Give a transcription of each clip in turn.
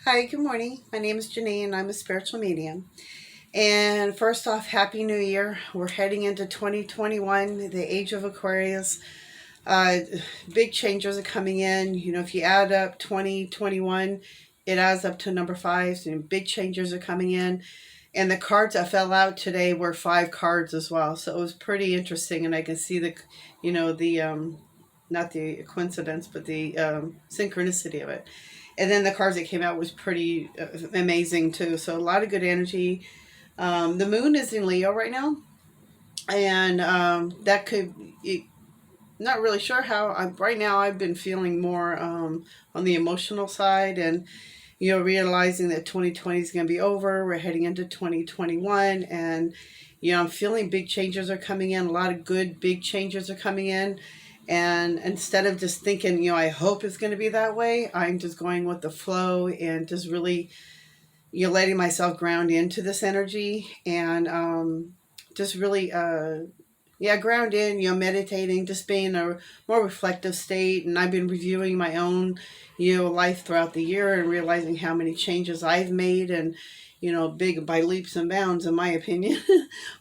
Hi, good morning. My name is Janine and I'm a spiritual medium. And first off, Happy New Year. We're heading into 2021, the age of Aquarius. Uh, Big changes are coming in. If you add up 2021, it adds up to number five. And big changes are coming in. And the cards that fell out today were five cards as well. So it was pretty interesting. And I can see not the coincidence, but the synchronicity of it. And then the cards that came out was pretty amazing too. So a lot of good energy. The moon is in Leo right now, and that could. Not really sure how. Right now, I've been feeling more on the emotional side, and realizing that 2020 is going to be over. We're heading into 2021, and I'm feeling big changes are coming in. A lot of good big changes are coming in. And instead of just thinking, I hope it's going to be that way, I'm just going with the flow and just really, letting myself ground into this energy and just really, yeah, ground in, meditating, just being in a more reflective state. And I've been reviewing my own, life throughout the year and realizing how many changes I've made and, big by leaps and bounds, in my opinion.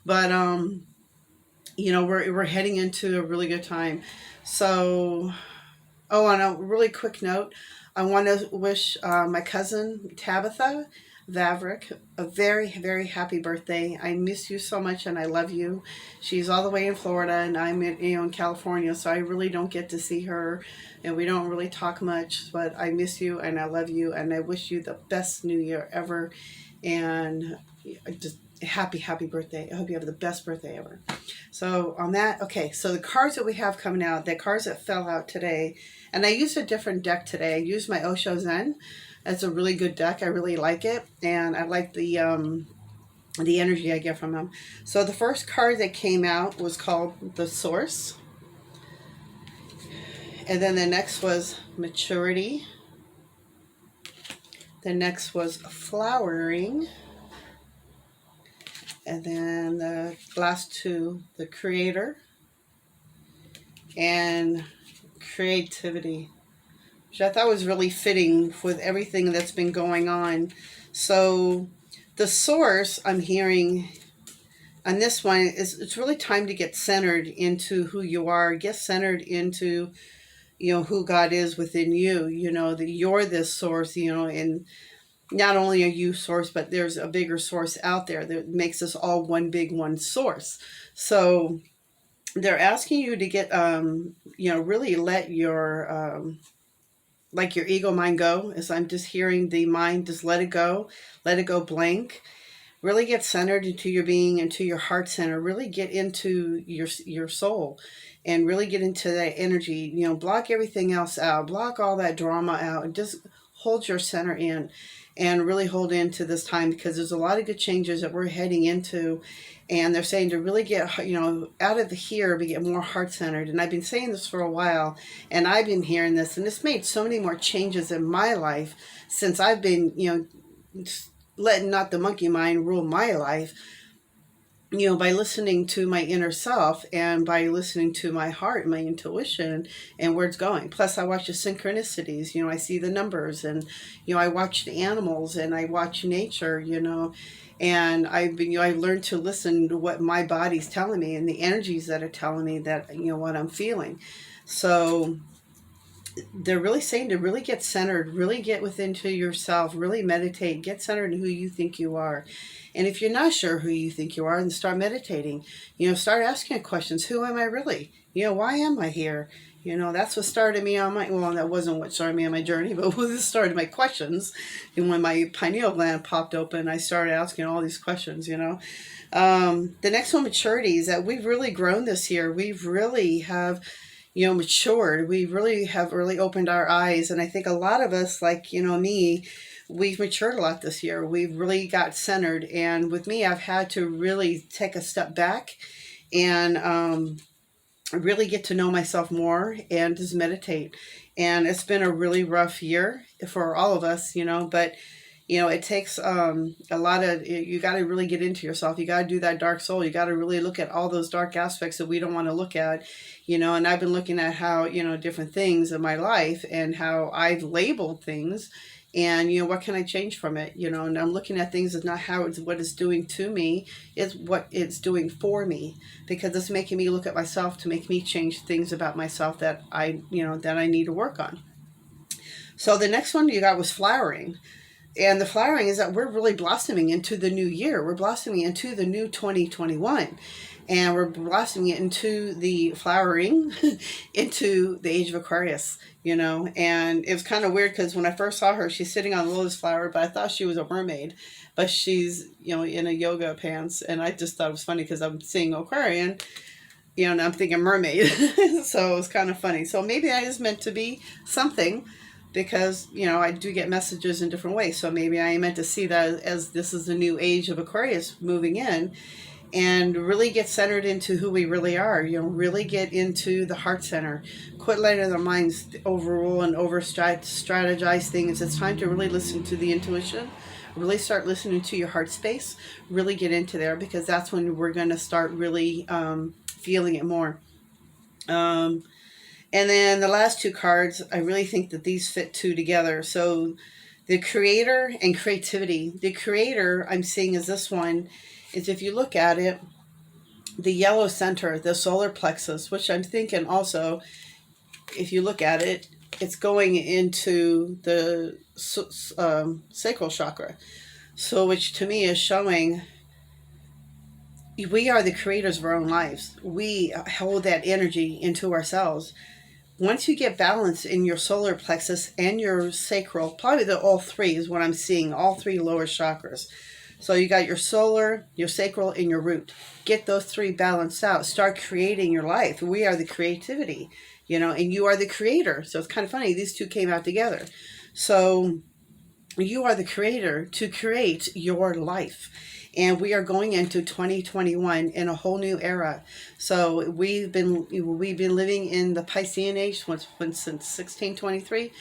But, we're heading into a really good time. So, oh, on a really quick note, I want to wish my cousin Tabitha Vavrick a very, very happy birthday. I miss you so much and I love you. She's all the way in Florida and I'm in California, so I really don't get to see her and we don't really talk much, but I miss you and I love you and I wish you the best new year ever. And just happy, happy birthday. I hope you have the best birthday ever. So on that, okay, so the cards that we have coming out, the cards that fell out today, and I used a different deck today. I used my Osho Zen. It's a really good deck. I really like it, and I like the energy I get from them. So the first card that came out was called the Source, and then the next was Maturity. The next was Flowering, and then the last two, the Creator and Creativity, which I thought was really fitting with everything that's been going on. So the source I'm hearing on this one is it's really time to get centered into who you are, get centered into, who God is within you, that you're this source, and not only are you source, but there's a bigger source out there that makes us all one big one source. So they're asking you to get, really let your, like your ego mind go. As I'm just hearing the mind, just let it go blank. Really get centered into your being, into your heart center. Really get into your soul, and really get into that energy. Block everything else out. Block all that drama out, and just hold your center in, and really hold into this time because there's a lot of good changes that we're heading into. And they're saying to really get, out of the here, but get more heart centered. And I've been saying this for a while, and I've been hearing this, and it's made so many more changes in my life since I've been, letting not the monkey mind rule my life, by listening to my inner self and by listening to my heart, my intuition, and where it's going. Plus, I watch the synchronicities, I see the numbers, and, I watch the animals and I watch nature, and I've learned to listen to what my body's telling me and the energies that are telling me that, what I'm feeling. So they're really saying to really get centered, really get within to yourself, really meditate, get centered in who you think you are. And if you're not sure who you think you are, then start meditating. Start asking questions. Who am I really? Why am I here? That's what started me on my, well, that wasn't what started me on my journey, but this started my questions. And when my pineal gland popped open, I started asking all these questions, The next one, maturity, is that we've really grown this year. We've really have, matured. We really have really opened our eyes. And I think a lot of us, like, me, we've matured a lot this year. We've really got centered. And with me, I've had to really take a step back and really get to know myself more and just meditate. And it's been a really rough year for all of us, but it takes a lot of, you got to really get into yourself. You got to do that dark soul. You got to really look at all those dark aspects that we don't want to look at, and I've been looking at how, different things in my life and how I've labeled things, And, what can I change from it? And I'm looking at things as not how it's what it's doing to me, it's what it's doing for me, because it's making me look at myself to make me change things about myself that that I need to work on. So the next one you got was flowering. And the flowering is that we're really blossoming into the new year. We're blossoming into the new 2021. And we're blossoming into the flowering into the age of Aquarius, And it was kind of weird because when I first saw her, she's sitting on a lotus flower, but I thought she was a mermaid. But she's, in a yoga pants. And I just thought it was funny because I'm seeing Aquarian, and I'm thinking mermaid. So it was kind of funny. So maybe I was meant to be something, because I do get messages in different ways. So maybe I am meant to see that as this is the new age of Aquarius moving in, and really get centered into who we really are. Really get into the heart center. Quit letting our minds overrule and over strategize things. It's time to really listen to the intuition. Really start listening to your heart space. Really get into there, because that's when we're going to start really feeling it more. And then the last two cards, I really think that these fit two together. So the creator and creativity. The creator I'm seeing is this one, is if you look at it, the yellow center, the solar plexus, which I'm thinking also, if you look at it, it's going into the sacral chakra. So which to me is showing we are the creators of our own lives. We hold that energy into ourselves. Once you get balance in your solar plexus and your sacral, probably all three is what I'm seeing, all three lower chakras. So you got your solar, your sacral, and your root. Get those three balanced out. Start creating your life. We are the creativity, and you are the creator. So it's kind of funny. These two came out together. So you are the creator to create your life. And we are going into 2021 in a whole new era. So we've been living in the Piscean age since 1623,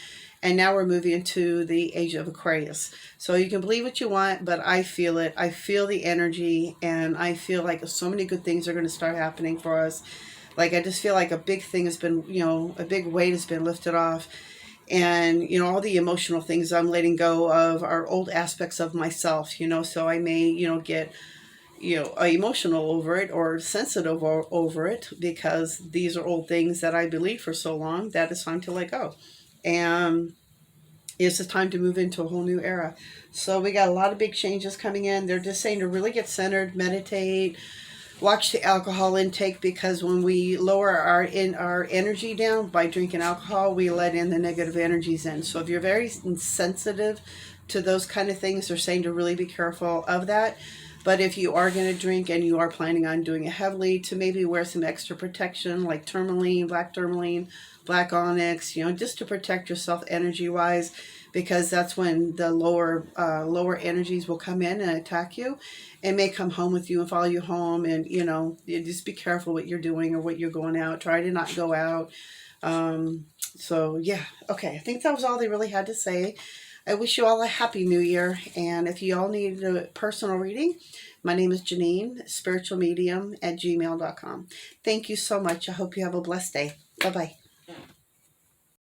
and now we're moving into the age of Aquarius. So you can believe what you want, but I feel it. I feel the energy, and I feel like so many good things are going to start happening for us. Like I just feel like a big thing has been, a big weight has been lifted off. And, all the emotional things I'm letting go of are old aspects of myself, so I may, get, emotional over it or sensitive over it, because these are old things that I believed for so long that it's time to let go. And it's just time to move into a whole new era. So we got a lot of big changes coming in. They're just saying to really get centered, meditate, watch the alcohol intake, because when we lower our energy down by drinking alcohol, we let in the negative energies in. So if you're very sensitive to those kind of things, they're saying to really be careful of that. But if you are going to drink and you are planning on doing it heavily, to maybe wear some extra protection like tourmaline, black onyx, just to protect yourself energy-wise, because that's when the lower energies will come in and attack you, and may come home with you and follow you home. And you just be careful what you're doing or what you're going out. Try to not go out. So yeah, okay, I think that was all they really had to say. I wish you all a happy new year, and if you all need a personal reading, my name is Janine, spiritualmedium@gmail.com. Thank you so much. I hope you have a blessed day. Bye-bye.